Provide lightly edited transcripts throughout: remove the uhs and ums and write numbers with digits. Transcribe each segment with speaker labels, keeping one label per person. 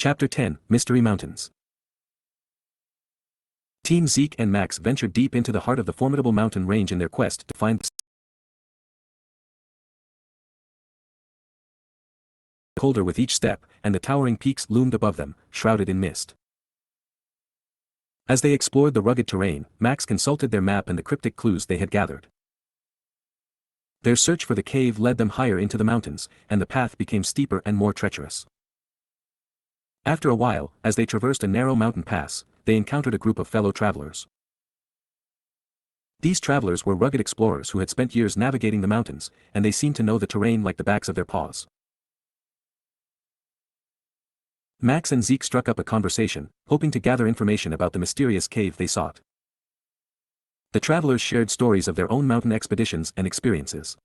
Speaker 1: Chapter 10, Mystery Mountains. Team Zeke and Max ventured deep into the heart of the formidable mountain range in their quest to find colder with each step, and the towering peaks loomed above them, shrouded in mist. As they explored the rugged terrain, Max consulted their map and the cryptic clues they had gathered. Their search for the cave led them higher into the mountains, and the path became steeper and more treacherous. After a while, as they traversed a narrow mountain pass, they encountered a group of fellow travelers. These travelers were rugged explorers who had spent years navigating the mountains, and they seemed to know the terrain like the backs of their paws. Max and Zeke struck up a conversation, hoping to gather information about the mysterious cave they sought. The travelers shared stories of their own mountain expeditions and experiences.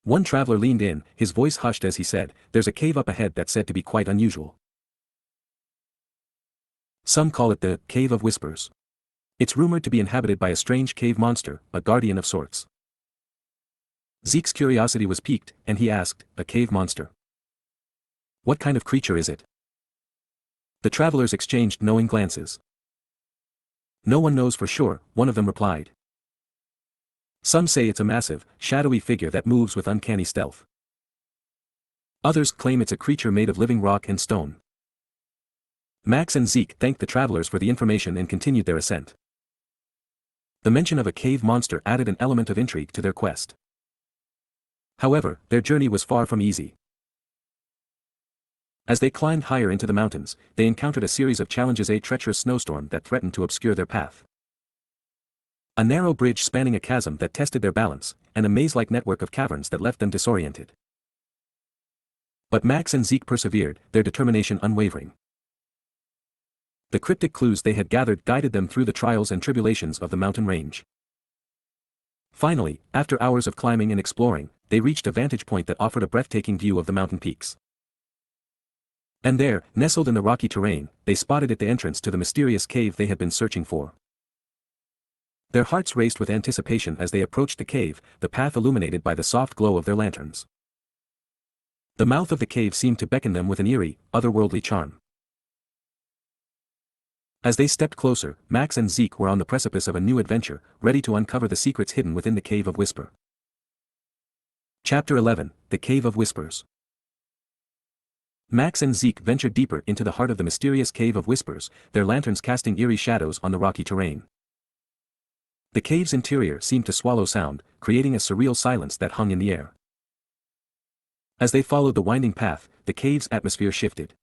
Speaker 1: One traveler leaned in, his voice hushed as he said, "There's a cave up ahead that's said to be quite unusual. Some call it the Cave of Whispers. It's rumored to be inhabited by a strange cave monster, a guardian of sorts." Zeke's curiosity was piqued, and he asked, "A cave monster? What kind of creature is it?" The travelers exchanged knowing glances. "No one knows for sure," one of them replied. "Some say it's a massive, shadowy figure that moves with uncanny stealth. Others claim it's a creature made of living rock and stone." Max and Zeke thanked the travelers for the information and continued their ascent. The mention of a cave monster added an element of intrigue to their quest. However, their journey was far from easy. As they climbed higher into the mountains, they encountered a series of challenges: a treacherous snowstorm that threatened to obscure their path, a narrow bridge spanning a chasm that tested their balance, and a maze-like network of caverns that left them disoriented. But Max and Zeke persevered, their determination unwavering. The cryptic clues they had gathered guided them through the trials and tribulations of the mountain range. Finally, after hours of climbing and exploring, they reached a vantage point that offered a breathtaking view of the mountain peaks. And there, nestled in the rocky terrain, they spotted the entrance to the mysterious cave they had been searching for. Their hearts raced with anticipation as they approached the cave, the path illuminated by the soft glow of their lanterns. The mouth of the cave seemed to beckon them with an eerie, otherworldly charm. As they stepped closer, Max and Zeke were on the precipice of a new adventure, ready to uncover the secrets hidden within the Cave of Whisper. Chapter 11, The Cave of Whispers. Max and Zeke ventured deeper into the heart of the mysterious Cave of Whispers, their lanterns casting eerie shadows on the rocky terrain. The cave's interior seemed to swallow sound, creating a surreal silence that hung in the air. As they followed the winding path, the cave's atmosphere shifted.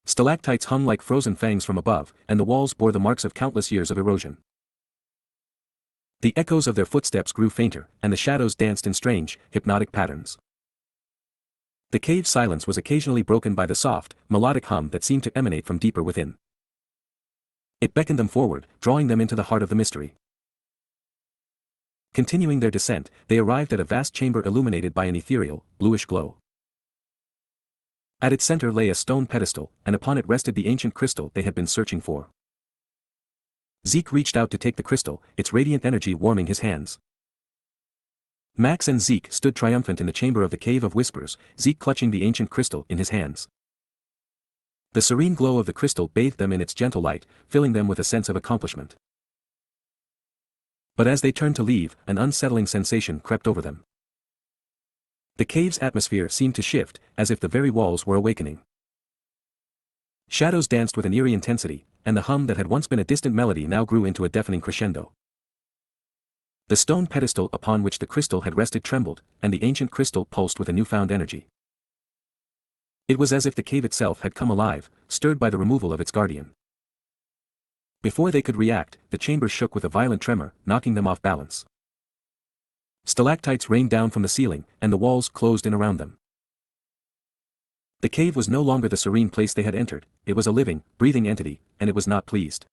Speaker 1: Stalactites hung like frozen fangs from above, and the walls bore the marks of countless years of erosion. The echoes of their footsteps grew fainter, and the shadows danced in strange, hypnotic patterns. The cave's silence was occasionally broken by the soft, melodic hum that seemed to emanate from deeper within. It beckoned them forward, drawing them into the heart of the mystery. Continuing their descent, they arrived at a vast chamber illuminated by an ethereal, bluish glow. At its center lay a stone pedestal, and upon it rested the ancient crystal they had been searching for. Zeke reached out to take the crystal, its radiant energy warming his hands. Max and Zeke stood triumphant in the chamber of the Cave of Whispers, Zeke clutching the ancient crystal in his hands. The serene glow of the crystal bathed them in its gentle light, filling them with a sense of accomplishment. But as they turned to leave, an unsettling sensation crept over them. The cave's atmosphere seemed to shift, as if the very walls were awakening. Shadows danced with an eerie intensity, and the hum that had once been a distant melody now grew into a deafening crescendo. The stone pedestal upon which the crystal had rested trembled, and the ancient crystal pulsed with a newfound energy. It was as if the cave itself had come alive, stirred by the removal of its guardian. Before they could react, the chamber shook with a violent tremor, knocking them off balance. Stalactites rained down from the ceiling, and the walls closed in around them. The cave was no longer the serene place they had entered, it was a living, breathing entity, and it was not pleased.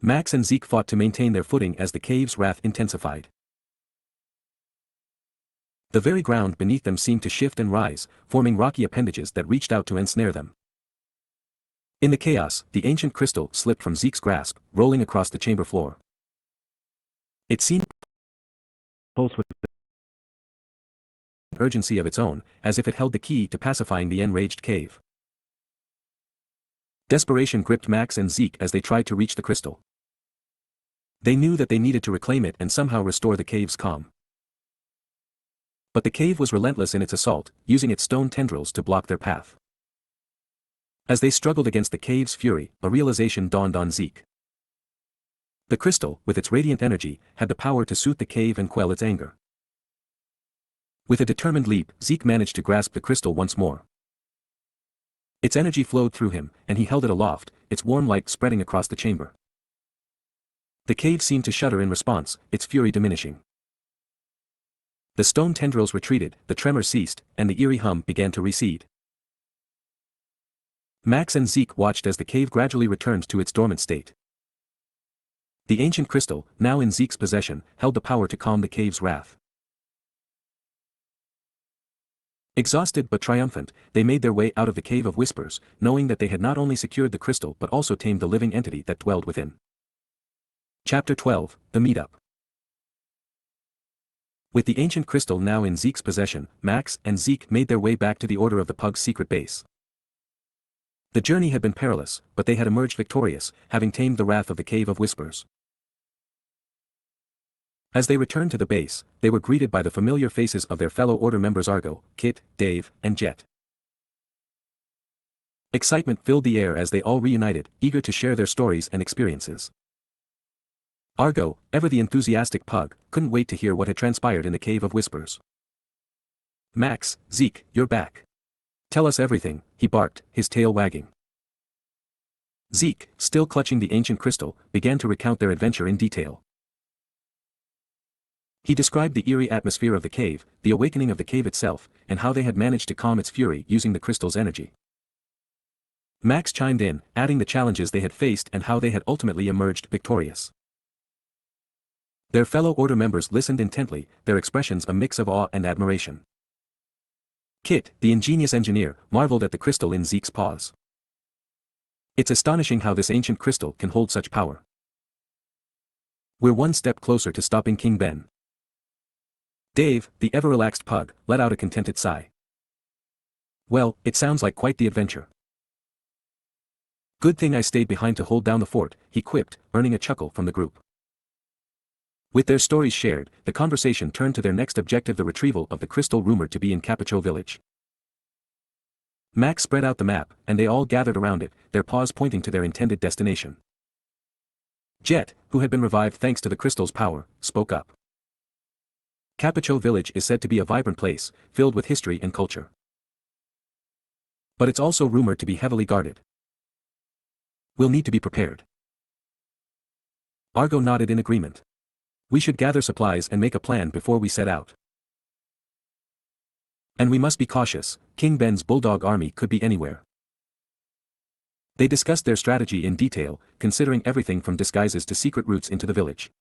Speaker 1: Max and Zeke fought to maintain their footing as the cave's wrath intensified. The very ground beneath them seemed to shift and rise, forming rocky appendages that reached out to ensnare them. In the chaos, the ancient crystal slipped from Zeke's grasp, rolling across the chamber floor. It seemed pulse with urgency of its own, as if it held the key to pacifying the enraged cave. Desperation gripped Max and Zeke as they tried to reach the crystal. They knew that they needed to reclaim it and somehow restore the cave's calm. But the cave was relentless in its assault, using its stone tendrils to block their path. As they struggled against the cave's fury, a realization dawned on Zeke. The crystal, with its radiant energy, had the power to soothe the cave and quell its anger. With a determined leap, Zeke managed to grasp the crystal once more. Its energy flowed through him, and he held it aloft, its warm light spreading across the chamber. The cave seemed to shudder in response, its fury diminishing. The stone tendrils retreated, the tremor ceased, and the eerie hum began to recede. Max and Zeke watched as the cave gradually returned to its dormant state. The ancient crystal, now in Zeke's possession, held the power to calm the cave's wrath. Exhausted but triumphant, they made their way out of the Cave of Whispers, knowing that they had not only secured the crystal but also tamed the living entity that dwelled within. Chapter 12, The Meetup. With the ancient crystal now in Zeke's possession, Max and Zeke made their way back to the Order of the Pug's secret base. The journey had been perilous, but they had emerged victorious, having tamed the wrath of the Cave of Whispers. As they returned to the base, they were greeted by the familiar faces of their fellow Order members Argo, Kit, Dave, and Jet. Excitement filled the air as they all reunited, eager to share their stories and experiences. Argo, ever the enthusiastic pug, couldn't wait to hear what had transpired in the Cave of Whispers. "Max, Zeke, you're back. Tell us everything," he barked, his tail wagging. Zeke, still clutching the ancient crystal, began to recount their adventure in detail. He described the eerie atmosphere of the cave, the awakening of the cave itself, and how they had managed to calm its fury using the crystal's energy. Max chimed in, adding the challenges they had faced and how they had ultimately emerged victorious. Their fellow Order members listened intently, their expressions a mix of awe and admiration. Kit, the ingenious engineer, marveled at the crystal in Zeke's paws. "It's astonishing how this ancient crystal can hold such power. We're one step closer to stopping King Ben." Dave, the ever-relaxed pug, let out a contented sigh. "Well, it sounds like quite the adventure. Good thing I stayed behind to hold down the fort," he quipped, earning a chuckle from the group. With their stories shared, the conversation turned to their next objective, the retrieval of the crystal rumored to be in Capicho Village. Max spread out the map, and they all gathered around it, their paws pointing to their intended destination. Jet, who had been revived thanks to the crystal's power, spoke up. "Capicho Village is said to be a vibrant place, filled with history and culture. But it's also rumored to be heavily guarded. We'll need to be prepared." Argo nodded in agreement. "We should gather supplies and make a plan before we set out. And we must be cautious, King Ben's bulldog army could be anywhere." They discussed their strategy in detail, considering everything from disguises to secret routes into the village.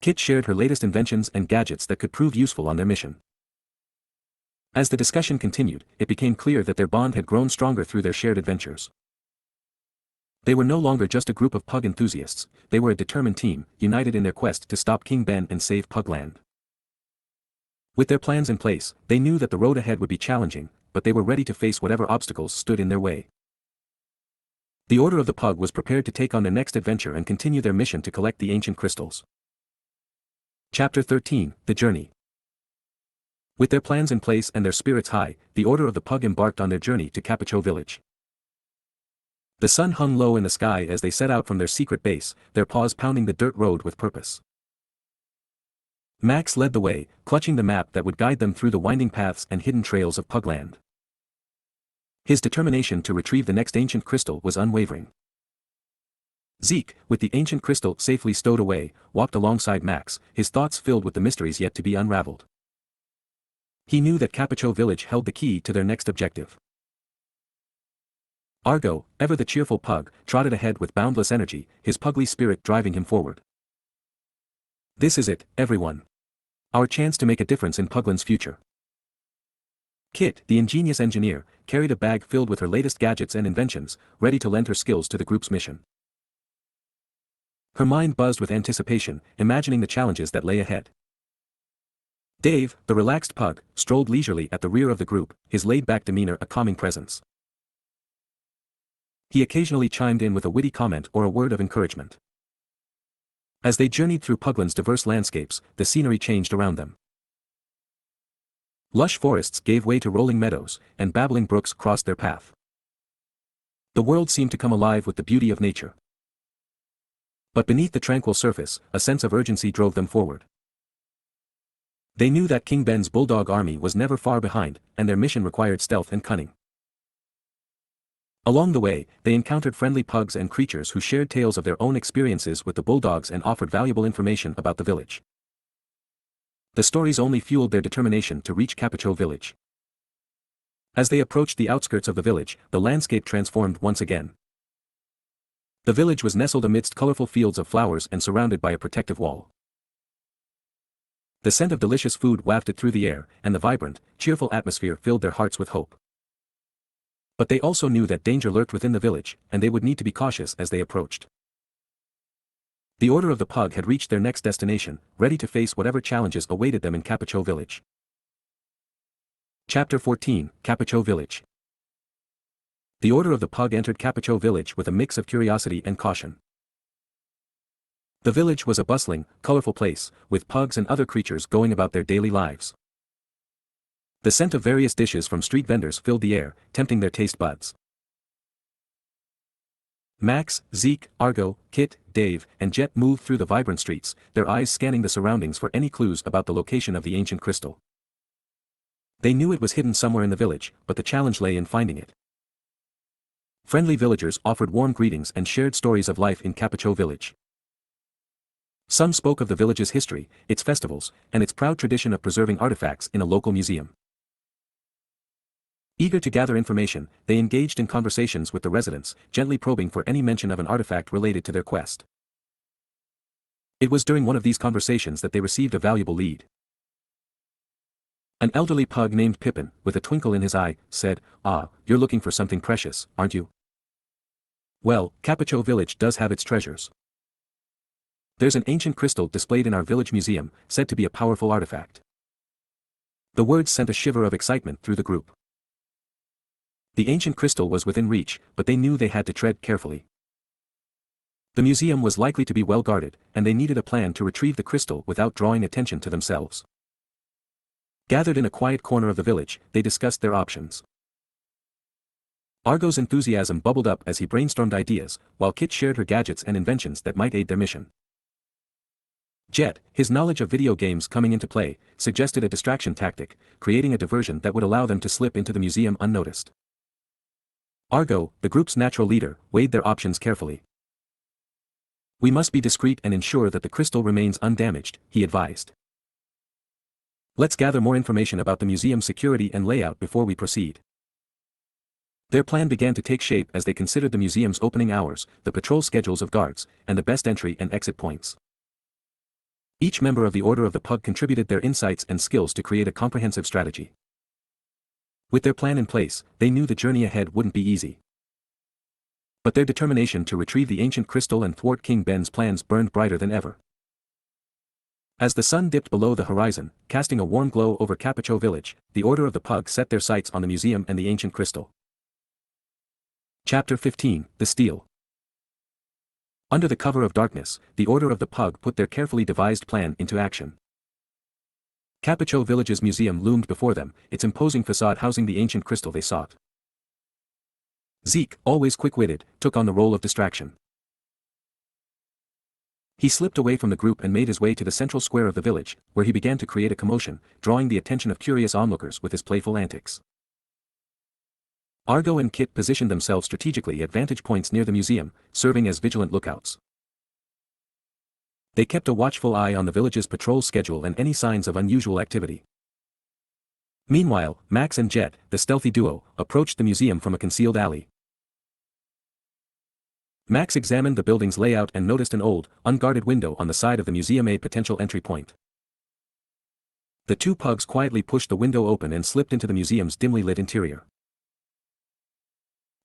Speaker 1: Kit shared her latest inventions and gadgets that could prove useful on their mission. As the discussion continued, it became clear that their bond had grown stronger through their shared adventures. They were no longer just a group of pug enthusiasts, they were a determined team, united in their quest to stop King Ben and save Pugland. With their plans in place, they knew that the road ahead would be challenging, but they were ready to face whatever obstacles stood in their way. The Order of the Pug was prepared to take on their next adventure and continue their mission to collect the ancient crystals. Chapter 13, The Journey. With their plans in place and their spirits high, the Order of the Pug embarked on their journey to Capicho Village. The sun hung low in the sky as they set out from their secret base, their paws pounding the dirt road with purpose. Max led the way, clutching the map that would guide them through the winding paths and hidden trails of Pugland. His determination to retrieve the next ancient crystal was unwavering. Zeke, with the ancient crystal safely stowed away, walked alongside Max, his thoughts filled with the mysteries yet to be unraveled. He knew that Capicho Village held the key to their next objective. Argo, ever the cheerful pug, trotted ahead with boundless energy, his pugly spirit driving him forward. "This is it, everyone. Our chance to make a difference in Pugland's future." Kit, the ingenious engineer, carried a bag filled with her latest gadgets and inventions, ready to lend her skills to the group's mission. Her mind buzzed with anticipation, imagining the challenges that lay ahead. Dave, the relaxed pug, strolled leisurely at the rear of the group, his laid-back demeanor a calming presence. He occasionally chimed in with a witty comment or a word of encouragement. As they journeyed through Pugland's diverse landscapes, the scenery changed around them. Lush forests gave way to rolling meadows, and babbling brooks crossed their path. The world seemed to come alive with the beauty of nature. But beneath the tranquil surface, a sense of urgency drove them forward. They knew that King Ben's bulldog army was never far behind, and their mission required stealth and cunning. Along the way, they encountered friendly pugs and creatures who shared tales of their own experiences with the bulldogs and offered valuable information about the village. The stories only fueled their determination to reach Capicho village. As they approached the outskirts of the village, the landscape transformed once again. The village was nestled amidst colorful fields of flowers and surrounded by a protective wall. The scent of delicious food wafted through the air, and the vibrant, cheerful atmosphere filled their hearts with hope. But they also knew that danger lurked within the village, and they would need to be cautious as they approached. The Order of the Pug had reached their next destination, ready to face whatever challenges awaited them in Capicho village. Chapter 14, Capicho Village. The Order of the Pug entered Capicho village with a mix of curiosity and caution. The village was a bustling, colorful place, with pugs and other creatures going about their daily lives. The scent of various dishes from street vendors filled the air, tempting their taste buds. Max, Zeke, Argo, Kit, Dave, and Jet moved through the vibrant streets, their eyes scanning the surroundings for any clues about the location of the ancient crystal. They knew it was hidden somewhere in the village, but the challenge lay in finding it. Friendly villagers offered warm greetings and shared stories of life in Capicho village. Some spoke of the village's history, its festivals, and its proud tradition of preserving artifacts in a local museum. Eager to gather information, they engaged in conversations with the residents, gently probing for any mention of an artifact related to their quest. It was during one of these conversations that they received a valuable lead. An elderly pug named Pippin, with a twinkle in his eye, said, "Ah, you're looking for something precious, aren't you? Well, Capicho village does have its treasures. There's an ancient crystal displayed in our village museum, said to be a powerful artifact." The words sent a shiver of excitement through the group. The ancient crystal was within reach, but they knew they had to tread carefully. The museum was likely to be well guarded, and they needed a plan to retrieve the crystal without drawing attention to themselves. Gathered in a quiet corner of the village, they discussed their options. Argo's enthusiasm bubbled up as he brainstormed ideas, while Kit shared her gadgets and inventions that might aid their mission. Jet, his knowledge of video games coming into play, suggested a distraction tactic, creating a diversion that would allow them to slip into the museum unnoticed. Argo, the group's natural leader, weighed their options carefully. "We must be discreet and ensure that the crystal remains undamaged," he advised. "Let's gather more information about the museum's security and layout before we proceed." Their plan began to take shape as they considered the museum's opening hours, the patrol schedules of guards, and the best entry and exit points. Each member of the Order of the Pug contributed their insights and skills to create a comprehensive strategy. With their plan in place, they knew the journey ahead wouldn't be easy. But their determination to retrieve the ancient crystal and thwart King Ben's plans burned brighter than ever. As the sun dipped below the horizon, casting a warm glow over Capicho village, the Order of the Pug set their sights on the museum and the ancient crystal. Chapter 15, The Steal. Under the cover of darkness, the Order of the Pug put their carefully devised plan into action. Capicho village's museum loomed before them, its imposing facade housing the ancient crystal they sought. Zeke, always quick-witted, took on the role of distraction. He slipped away from the group and made his way to the central square of the village, where he began to create a commotion, drawing the attention of curious onlookers with his playful antics. Argo and Kit positioned themselves strategically at vantage points near the museum, serving as vigilant lookouts. They kept a watchful eye on the village's patrol schedule and any signs of unusual activity. Meanwhile, Max and Jet, the stealthy duo, approached the museum from a concealed alley. Max examined the building's layout and noticed an old, unguarded window on the side of the museum, a potential entry point. The two pugs quietly pushed the window open and slipped into the museum's dimly lit interior.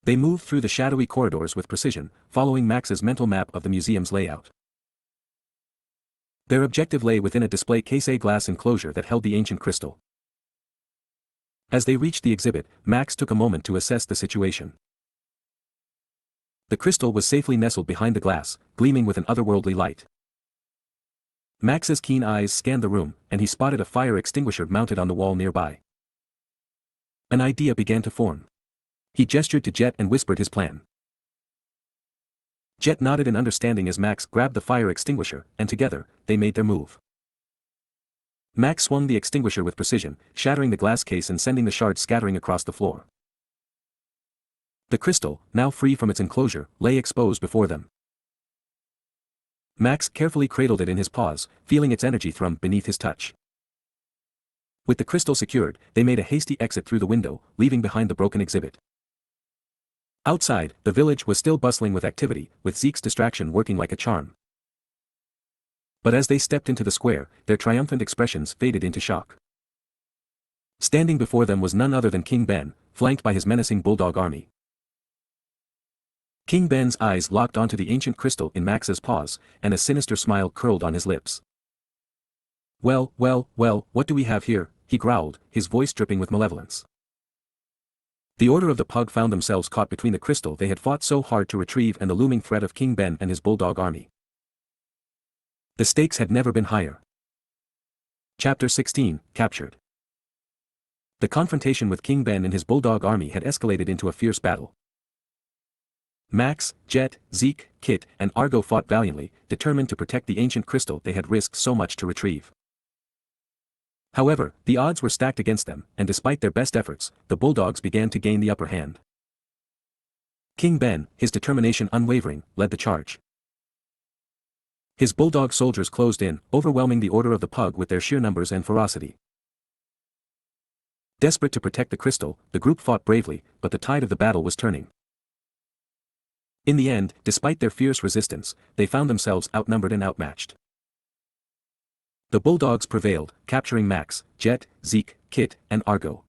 Speaker 1: They moved through the shadowy corridors with precision, following Max's mental map of the museum's layout. Their objective lay within a display case glass enclosure that held the ancient crystal. As they reached the exhibit, Max took a moment to assess the situation. The crystal was safely nestled behind the glass, gleaming with an otherworldly light. Max's keen eyes scanned the room, and he spotted a fire extinguisher mounted on the wall nearby. An idea began to form. He gestured to Jet and whispered his plan. Jet nodded in understanding as Max grabbed the fire extinguisher, and together, they made their move. Max swung the extinguisher with precision, shattering the glass case and sending the shards scattering across the floor. The crystal, now free from its enclosure, lay exposed before them. Max carefully cradled it in his paws, feeling its energy thrum beneath his touch. With the crystal secured, they made a hasty exit through the window, leaving behind the broken exhibit. Outside, the village was still bustling with activity, with Zeke's distraction working like a charm. But as they stepped into the square, their triumphant expressions faded into shock. Standing before them was none other than King Ben, flanked by his menacing bulldog army. King Ben's eyes locked onto the ancient crystal in Max's paws, and a sinister smile curled on his lips. "Well, well, well, what do we have here?" he growled, his voice dripping with malevolence. The Order of the Pug found themselves caught between the crystal they had fought so hard to retrieve and the looming threat of King Ben and his bulldog army. The stakes had never been higher. Chapter 16, Captured. The confrontation with King Ben and his bulldog army had escalated into a fierce battle. Max, Jet, Zeke, Kit, and Argo fought valiantly, determined to protect the ancient crystal they had risked so much to retrieve. However, the odds were stacked against them, and despite their best efforts, the bulldogs began to gain the upper hand. King Ben, his determination unwavering, led the charge. His bulldog soldiers closed in, overwhelming the Order of the Pug with their sheer numbers and ferocity. Desperate to protect the crystal, the group fought bravely, but the tide of the battle was turning. In the end, despite their fierce resistance, they found themselves outnumbered and outmatched. The bulldogs prevailed, capturing Max, Jet, Zeke, Kit, and Argo.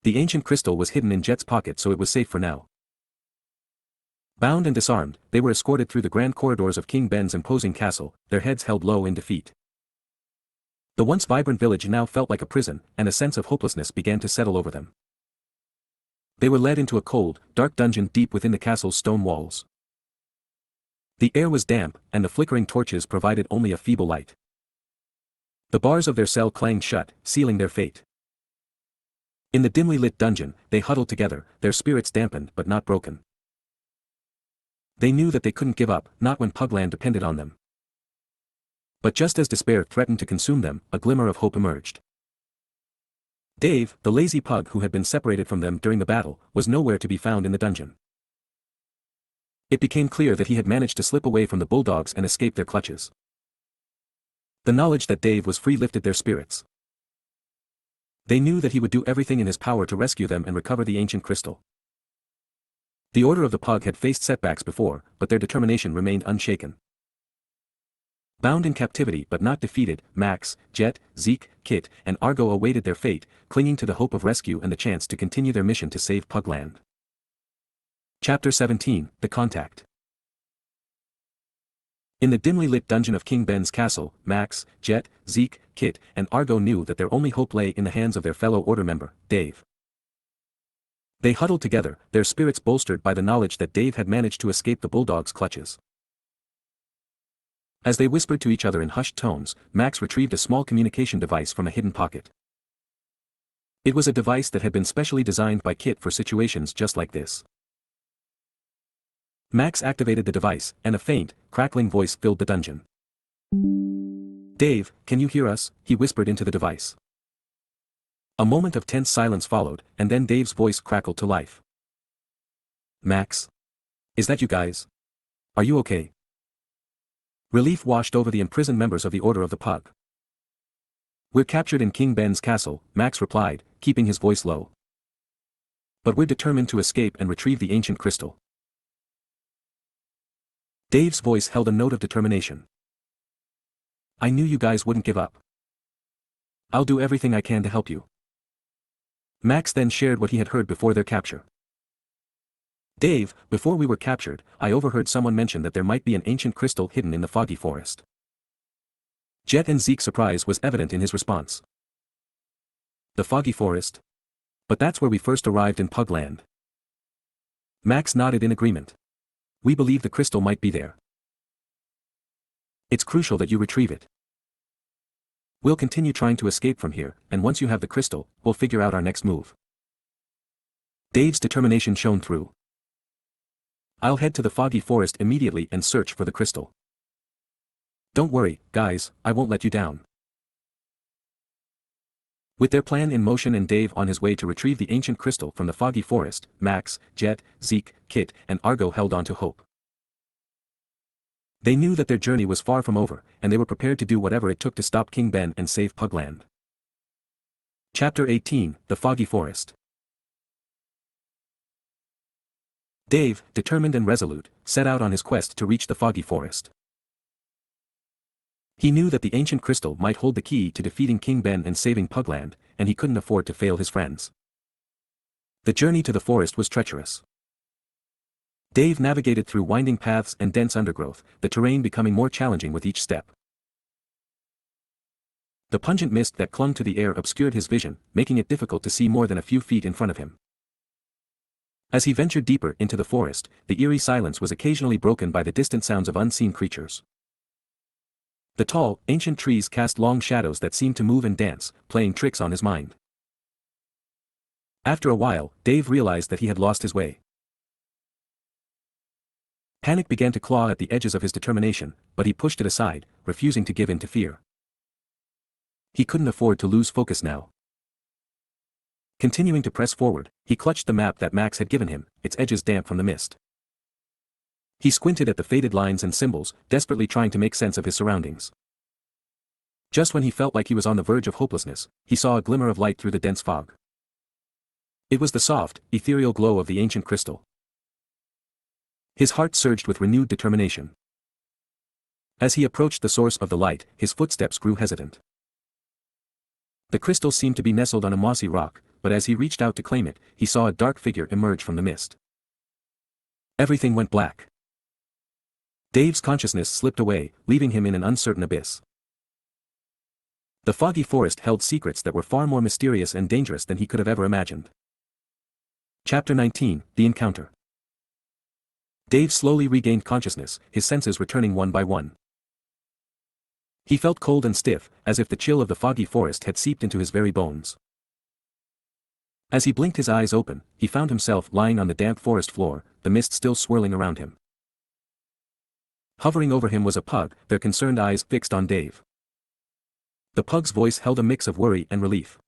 Speaker 1: The ancient crystal was hidden in Jet's pocket, so it was safe for now. Bound and disarmed, they were escorted through the grand corridors of King Ben's imposing castle, their heads held low in defeat. The once vibrant village now felt like a prison, and a sense of hopelessness began to settle over them. They were led into a cold, dark dungeon deep within the castle's stone walls. The air was damp, and the flickering torches provided only a feeble light. The bars of their cell clanged shut, sealing their fate. In the dimly lit dungeon, they huddled together, their spirits dampened but not broken. They knew that they couldn't give up, not when Pugland depended on them. But just as despair threatened to consume them, a glimmer of hope emerged. Dave, the lazy pug who had been separated from them during the battle, was nowhere to be found in the dungeon. It became clear that he had managed to slip away from the bulldogs and escape their clutches. The knowledge that Dave was free lifted their spirits. They knew that he would do everything in his power to rescue them and recover the ancient crystal. The Order of the Pug had faced setbacks before, but their determination remained unshaken. Bound in captivity but not defeated, Max, Jet, Zeke, Kit, and Argo awaited their fate, clinging to the hope of rescue and the chance to continue their mission to save Pugland. Chapter 17, The Contact. In the dimly lit dungeon of King Ben's castle, Max, Jet, Zeke, Kit, and Argo knew that their only hope lay in the hands of their fellow Order member, Dave. They huddled together, their spirits bolstered by the knowledge that Dave had managed to escape the bulldog's clutches. As they whispered to each other in hushed tones, Max retrieved a small communication device from a hidden pocket. It was a device that had been specially designed by Kit for situations just like this. Max activated the device, and a faint, crackling voice filled the dungeon. "Dave, can you hear us?" he whispered into the device. A moment of tense silence followed, and then Dave's voice crackled to life. "Max? Is that you guys? Are you okay?" Relief washed over the imprisoned members of the Order of the Pug. "We're captured in King Ben's castle," Max replied, keeping his voice low. "But we're determined to escape and retrieve the ancient crystal." Dave's voice held a note of determination. "I knew you guys wouldn't give up. I'll do everything I can to help you." Max then shared what he had heard before their capture. "Dave, before we were captured, I overheard someone mention that there might be an ancient crystal hidden in the foggy forest. Jet and Zeke's surprise was evident in his response. The foggy forest? But that's where we first arrived in Pugland. Max nodded in agreement. We believe the crystal might be there. It's crucial that you retrieve it. We'll continue trying to escape from here, and once you have the crystal, we'll figure out our next move. Dave's determination shone through. I'll head to the foggy forest immediately and search for the crystal. Don't worry, guys, I won't let you down. With their plan in motion and Dave on his way to retrieve the ancient crystal from the foggy forest, Max, Jet, Zeke, Kit, and Argo held on to hope. They knew that their journey was far from over, and they were prepared to do whatever it took to stop King Ben and save Pugland. Chapter 18, The Foggy Forest. Dave, determined and resolute, set out on his quest to reach the foggy forest. He knew that the ancient crystal might hold the key to defeating King Ben and saving Pugland, and he couldn't afford to fail his friends. The journey to the forest was treacherous. Dave navigated through winding paths and dense undergrowth, the terrain becoming more challenging with each step. The pungent mist that clung to the air obscured his vision, making it difficult to see more than a few feet in front of him. As he ventured deeper into the forest, the eerie silence was occasionally broken by the distant sounds of unseen creatures. The tall, ancient trees cast long shadows that seemed to move and dance, playing tricks on his mind. After a while, Dave realized that he had lost his way. Panic began to claw at the edges of his determination, but he pushed it aside, refusing to give in to fear. He couldn't afford to lose focus now. Continuing to press forward, he clutched the map that Max had given him, its edges damp from the mist. He squinted at the faded lines and symbols, desperately trying to make sense of his surroundings. Just when he felt like he was on the verge of hopelessness, he saw a glimmer of light through the dense fog. It was the soft, ethereal glow of the ancient crystal. His heart surged with renewed determination. As he approached the source of the light, his footsteps grew hesitant. The crystal seemed to be nestled on a mossy rock, but as he reached out to claim it, he saw a dark figure emerge from the mist. Everything went black. Dave's consciousness slipped away, leaving him in an uncertain abyss. The foggy forest held secrets that were far more mysterious and dangerous than he could have ever imagined. Chapter 19, The Encounter. Dave slowly regained consciousness, his senses returning one by one. He felt cold and stiff, as if the chill of the foggy forest had seeped into his very bones. As he blinked his eyes open, he found himself lying on the damp forest floor, the mist still swirling around him. Hovering over him was a pug, their concerned eyes fixed on Dave. The pug's voice held a mix of worry and relief.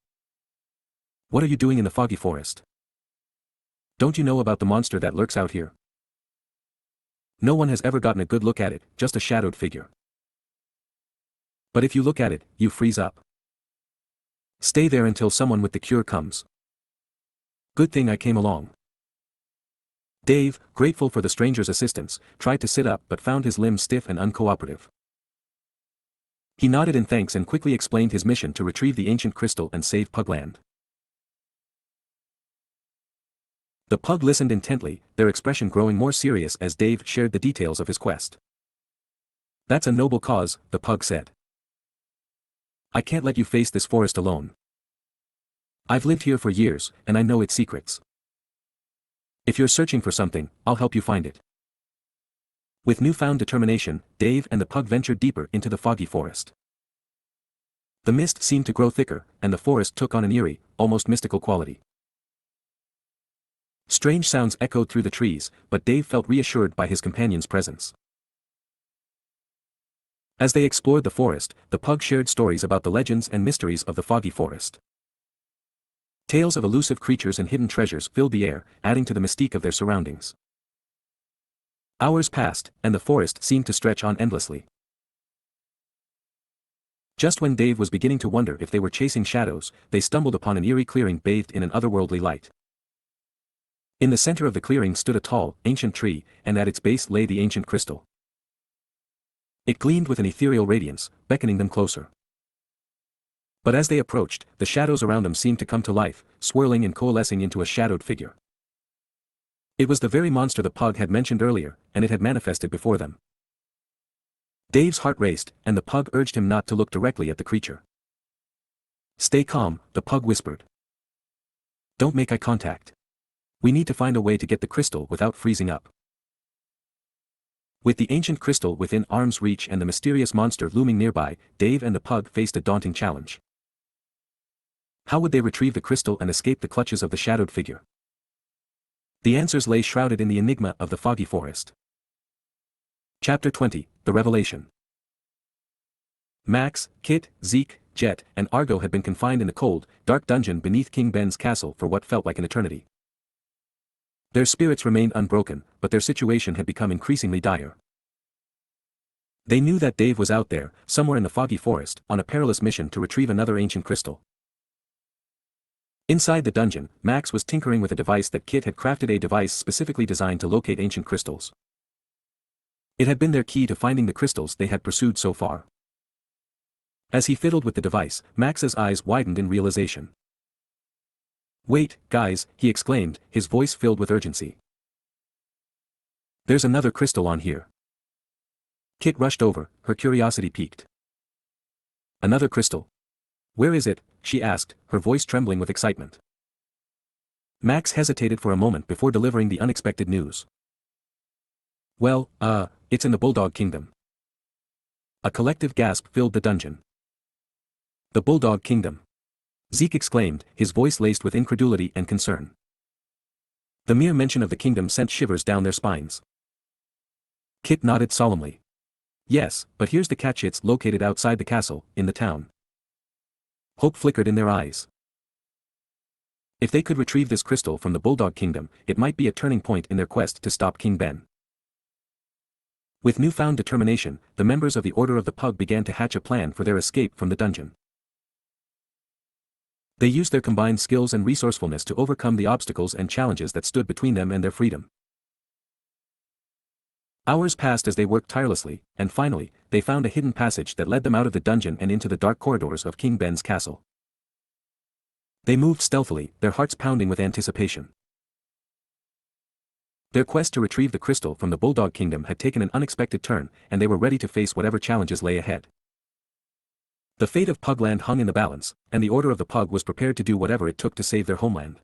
Speaker 1: "What are you doing in the foggy forest? Don't you know about the monster that lurks out here? No one has ever gotten a good look at it, just a shadowed figure. But if you look at it, you freeze up. Stay there until someone with the cure comes. Good thing I came along." Dave, grateful for the stranger's assistance, tried to sit up but found his limbs stiff and uncooperative. He nodded in thanks and quickly explained his mission to retrieve the ancient crystal and save Pugland. The pug listened intently, their expression growing more serious as Dave shared the details of his quest. "That's a noble cause," the pug said. "I can't let you face this forest alone. I've lived here for years, and I know its secrets. If you're searching for something, I'll help you find it." With newfound determination, Dave and the pug ventured deeper into the foggy forest. The mist seemed to grow thicker, and the forest took on an eerie, almost mystical quality. Strange sounds echoed through the trees, but Dave felt reassured by his companion's presence. As they explored the forest, the pug shared stories about the legends and mysteries of the foggy forest. Tales of elusive creatures and hidden treasures filled the air, adding to the mystique of their surroundings. Hours passed, and the forest seemed to stretch on endlessly. Just when Dave was beginning to wonder if they were chasing shadows, they stumbled upon an eerie clearing bathed in an otherworldly light. In the center of the clearing stood a tall, ancient tree, and at its base lay the ancient crystal. It gleamed with an ethereal radiance, beckoning them closer. But as they approached, the shadows around them seemed to come to life, swirling and coalescing into a shadowed figure. It was the very monster the pug had mentioned earlier, and it had manifested before them. Dave's heart raced, and the pug urged him not to look directly at the creature. Stay calm, the pug whispered. Don't make eye contact. We need to find a way to get the crystal without freezing up. With the ancient crystal within arm's reach and the mysterious monster looming nearby, Dave and the pug faced a daunting challenge. How would they retrieve the crystal and escape the clutches of the shadowed figure? The answers lay shrouded in the enigma of the foggy forest. Chapter 20, The Revelation. Max, Kit, Zeke, Jet, and Argo had been confined in the cold, dark dungeon beneath King Ben's castle for what felt like an eternity. Their spirits remained unbroken, but their situation had become increasingly dire. They knew that Dave was out there, somewhere in the foggy forest, on a perilous mission to retrieve another ancient crystal. Inside the dungeon, Max was tinkering with a device that Kit had crafted, a device specifically designed to locate ancient crystals. It had been their key to finding the crystals they had pursued so far. As he fiddled with the device, Max's eyes widened in realization. Wait, guys, he exclaimed, his voice filled with urgency. There's another crystal on here. Kit rushed over, her curiosity piqued. Another crystal? Where is it? She asked, her voice trembling with excitement. Max hesitated for a moment before delivering the unexpected news. Well, it's in the Bulldog Kingdom. A collective gasp filled the dungeon. The Bulldog Kingdom. Zeke exclaimed, his voice laced with incredulity and concern. The mere mention of the kingdom sent shivers down their spines. Kit nodded solemnly. Yes, but here's the catch, it's located outside the castle, in the town. Hope flickered in their eyes. If they could retrieve this crystal from the Bulldog Kingdom, it might be a turning point in their quest to stop King Ben. With newfound determination, the members of the Order of the Pug began to hatch a plan for their escape from the dungeon. They used their combined skills and resourcefulness to overcome the obstacles and challenges that stood between them and their freedom. Hours passed as they worked tirelessly, and finally, they found a hidden passage that led them out of the dungeon and into the dark corridors of King Ben's castle. They moved stealthily, their hearts pounding with anticipation. Their quest to retrieve the crystal from the Bulldog Kingdom had taken an unexpected turn, and they were ready to face whatever challenges lay ahead. The fate of Pugland hung in the balance, and the Order of the Pug was prepared to do whatever it took to save their homeland.